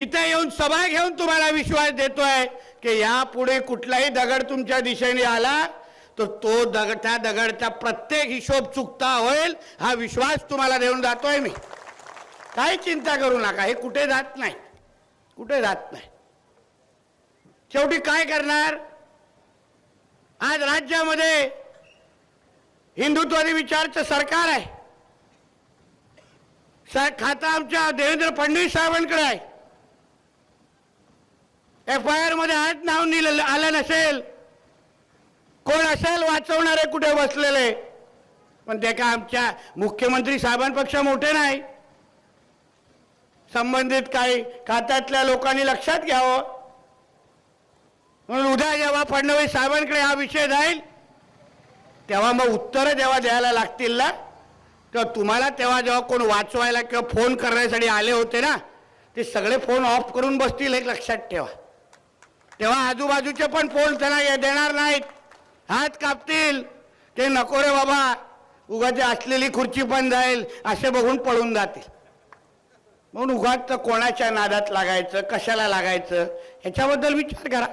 इथे येऊन सभा घेऊन तुम्हाला विश्वास देतोय की यापुढे कुठलाही दगड तुमच्या दिशेने आला तर तो दगड त्या दगडचा प्रत्येक हिशोब चुकता होईल हा विश्वास तुम्हाला देऊन जातोय मी. काही चिंता करू नका, हे कुठे जात नाही, कुठे जात नाही. शेवटी काय करणार? आज राज्यामध्ये हिंदुत्ववादी विचारचं सरकार आहे. खाता आमच्या देवेंद्र फडणवीस साहेबांकडे आहे. FIR मध्ये आज नाव आलं नसेल, कोण असेल वाचवणारे कुठे बसलेले, पण ते का आमच्या मुख्यमंत्री साहेबांपेक्षा मोठे नाही. संबंधित काही खात्यातल्या लोकांनी लक्षात घ्यावं. म्हणून उद्या जेव्हा फडणवीस साहेबांकडे हा विषय जाईल तेव्हा मग उत्तरं जेव्हा द्यायला लागतील ना, तेव्हा तुम्हाला तेव्हा जेव्हा कोण वाचवायला किंवा फोन करण्यासाठी आले होते ना, ते सगळे फोन ऑफ करून बसतील, एक लक्षात ठेवा. तेव्हा आजूबाजूचे पण फोन त्यांना देणार नाहीत, हात कापतील. ते नको रे बाबा, उगाच असलेली खुर्ची पण जाईल असे बघून पळून जातील. म्हणून उगाच कोणाच्या नादात लागायचं, कशाला लागायचं, ह्याच्याबद्दल विचार करा.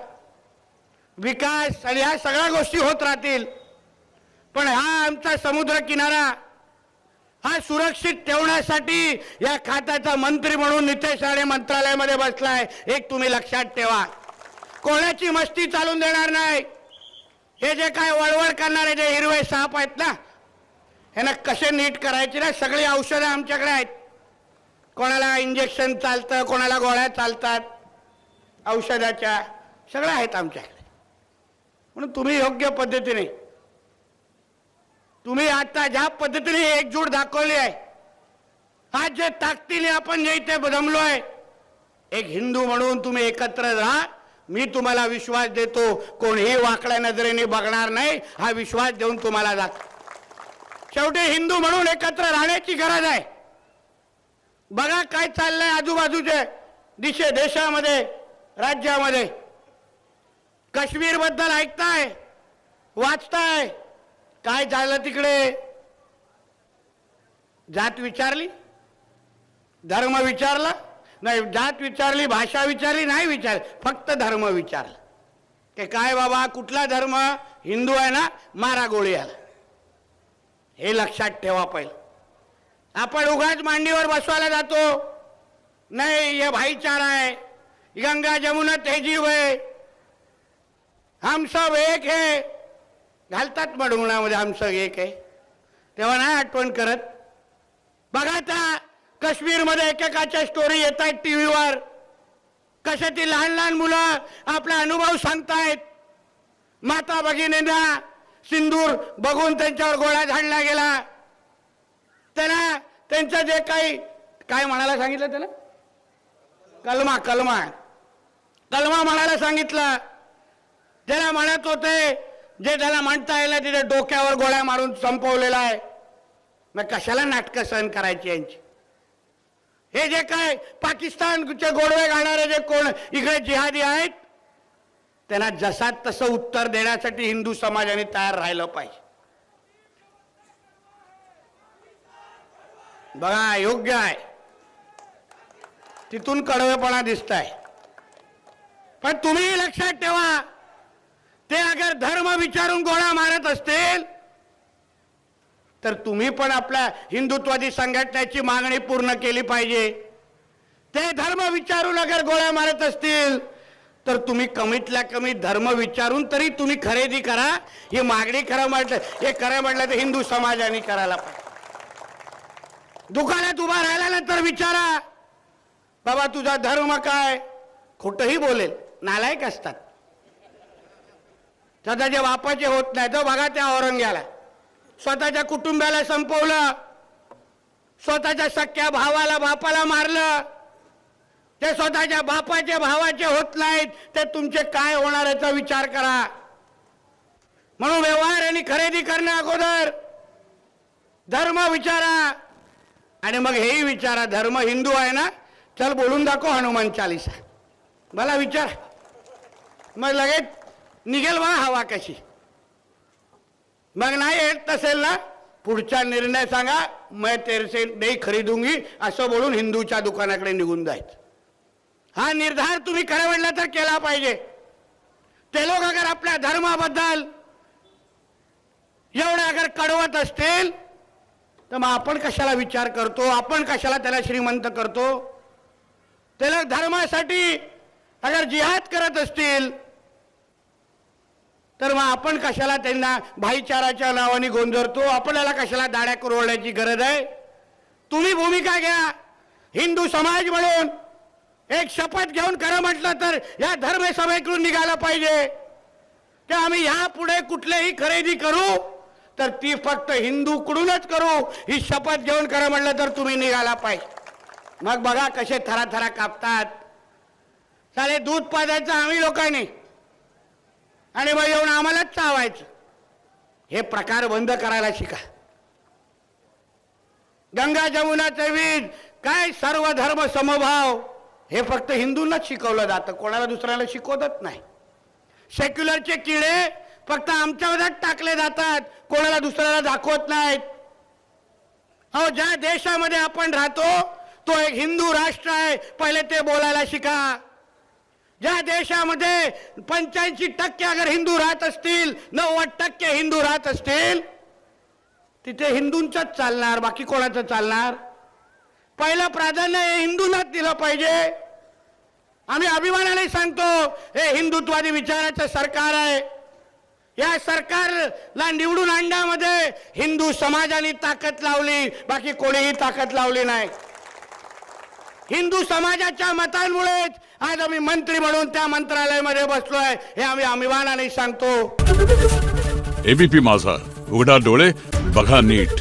विकास आणि ह्या सगळ्या गोष्टी होत राहतील, पण हा आमचा समुद्र किनारा हा सुरक्षित ठेवण्यासाठी या खात्याचा मंत्री म्हणून नितेश राणे मंत्रालयामध्ये बसलाय. एक तुम्ही लक्षात ठेवा, कोणाची मस्ती चालून देणार नाही. हे जे काय वळवळ करणारे जे हिरवे साप आहेत ना, ह्यांना कसे नीट करायचे ना, सगळी औषधं आमच्याकडे आहेत. कोणाला इंजेक्शन चालतं, कोणाला गोळ्या चालतात औषधाच्या, सगळं आहेत आमच्याकडे. म्हणून तुम्ही योग्य पद्धतीने, तुम्ही आता ज्या पद्धतीने एकजूट दाखवली आहे, आज जे ताकदीने आपण जे इथे जमलोय, एक हिंदू म्हणून तुम्ही एकत्र राहा. मी तुम्हाला विश्वास देतो, कोणीही वाकड्या नजरेने बघणार नाही, हा विश्वास देऊन तुम्हाला दाखव. शेवटी हिंदू म्हणून एकत्र राहण्याची गरज आहे. बघा काय चाललंय आजूबाजूचे देशामध्ये, राज्यामध्ये. काश्मीर बद्दल ऐकताय, वाचताय, काय झालं तिकडे? जात विचारली, धर्म विचारला नाही, जात विचारली, भाषा विचारली नाही, विचार फक्त धर्म विचारला. की काय बाबा कुठला धर्म? हिंदू आहे ना, मारा गोळी आला. हे लक्षात ठेवा. पहिलं आपण उगाच मांडीवर बसवायला जातो, नाही ये भाईचारा है, गंगा जमुना तहजीब है, हम सब एक है, घालतात मडुंगणामध्ये हम सब एक है. तेव्हा नाही आठवण करत. बघा आता काश्मीरमध्ये एकेकाच्या स्टोरी येत आहेत टीव्हीवर, कशा ती लहान लहान मुलं आपला अनुभव सांगतायत. माता भगिनींना सिंदूर बघून त्यांच्यावर गोळा झाडला गेला. त्यांना त्यांचं जे काही काय म्हणायला सांगितलं, त्याला कलमा कलमा कलमा म्हणायला सांगितलं. ज्याला म्हणत होते, जे त्याला म्हणता येईल तिथे डोक्यावर गोळ्या मारून संपवलेला आहे. मग कशाला नाटकं सहन करायची यांची? हे जे काय पाकिस्तानचे गोडवे घालणारे जे कोण इकडे जिहादी आहेत, त्यांना जसा तसं उत्तर देण्यासाठी हिंदू समाजाने तयार राहिलं पाहिजे. बघा योग्य आहे, तिथून कडवेपणा दिसत आहे. पण तुम्ही लक्षात ठेवा, ते अगर धर्म विचारून गोळा मारत असतील तर तुम्ही पण आपल्या हिंदुत्वादी संघटनेची मागणी पूर्ण केली पाहिजे. ते धर्म विचारून अगर गोळ्या मारत असतील तर तुम्ही कमीतल्या कमी धर्म विचारून तरी तुम्ही खरेदी करा. ही मागणी खरं म्हटलं, हे खरं म्हटलं तर हिंदू समाजाने करायला पाहिजे. दुकानात उभा राहिल्यानंतर विचारा, बाबा तुझा धर्म काय? खोटंही बोलेल, नालायक असतात. स्वतःच्या बापाचे होत नाही तर बघा त्या औरंग्याला स्वतःच्या कुटुंबाला संपवलं, स्वतःच्या सख्या भावाला बापाला मारलं. ते स्वतःच्या बापाचे भावाचे होत नाहीत, ते तुमचे काय होणार याचा विचार करा. म्हणून व्यवहार आणि खरेदी करण्या अगोदर धर्म विचारा आणि मग हेही विचारा, धर्म हिंदू आहे ना, चल बोलून दाखव हनुमान चालीसा, मला विचार. मग लगेच निघेल बघा हवा कशी. मग नाही येत नसेल ना, पुढचा निर्णय सांगा, मैं तेरे से नहीं खरीदूंगी असं बोलून हिंदूच्या दुकानाकडे निघून जायचं. हा निर्धार तुम्ही खरं म्हटलं तर केला पाहिजे. ते लोक अगर आपल्या धर्माबद्दल एवढं अगर कडवत असतील तर मग आपण कशाला विचार करतो, आपण कशाला त्याला श्रीमंत करतो. ते लोक धर्मासाठी अगर जिहाद करत असतील तर मग आपण कशाला त्यांना भाईचाराच्या नावाने गोंधळतो, आपल्याला कशाला दाड्या कुरवण्याची गरज आहे. तुम्ही भूमिका घ्या. हिंदू समाज म्हणून एक शपथ घेऊन खरं म्हटलं तर या धर्मसभेकडून निघायला पाहिजे की आम्ही यापुढे कुठलेही खरेदी करू तर ती फक्त हिंदूकडूनच करू, ही शपथ घेऊन खरं म्हटलं तर तुम्ही निघाला पाहिजे. मग बघा कसे थराथरा कापतात. साले दूध पाजायचं आम्ही लोकांनी आणि मग येऊन आम्हालाच चावायचं. हे प्रकार बंद करायला शिका. गंगा जमुना तवीज काय सर्व धर्म समभाव हे फक्त हिंदूंनाच शिकवलं जातं, कोणाला दुसऱ्याला शिकवतच नाही. सेक्युलरचे किडे फक्त आमच्यावरच टाकले जातात, कोणाला दुसऱ्याला दाखवत नाहीत. हो, ज्या देशामध्ये आपण राहतो तो एक हिंदू राष्ट्र आहे, पहिले ते बोलायला शिका. ज्या देशामध्ये 85% अगर हिंदू राहत असतील, 90% हिंदू राहत असतील, तिथे हिंदूंचंच चालणार, बाकी कोणाचं चालणार. पहिलं प्राधान्य हे हिंदूंनाच दिलं पाहिजे. आम्ही अभिमानाने सांगतो हे हिंदुत्वादी विचाराचं सरकार आहे. या सरकारला निवडून आणण्यामध्ये हिंदू समाजाने ताकद लावली, बाकी कोणीही ताकद लावली नाही. हिंदू समाजाच्या मतांमुळेच आज आम्ही मंत्री म्हणून त्या मंत्रालयामध्ये बसलोय, हे आम्ही अभिमानाने सांगतो. एबीपी माझा, उघडा डोळे बघा नीट.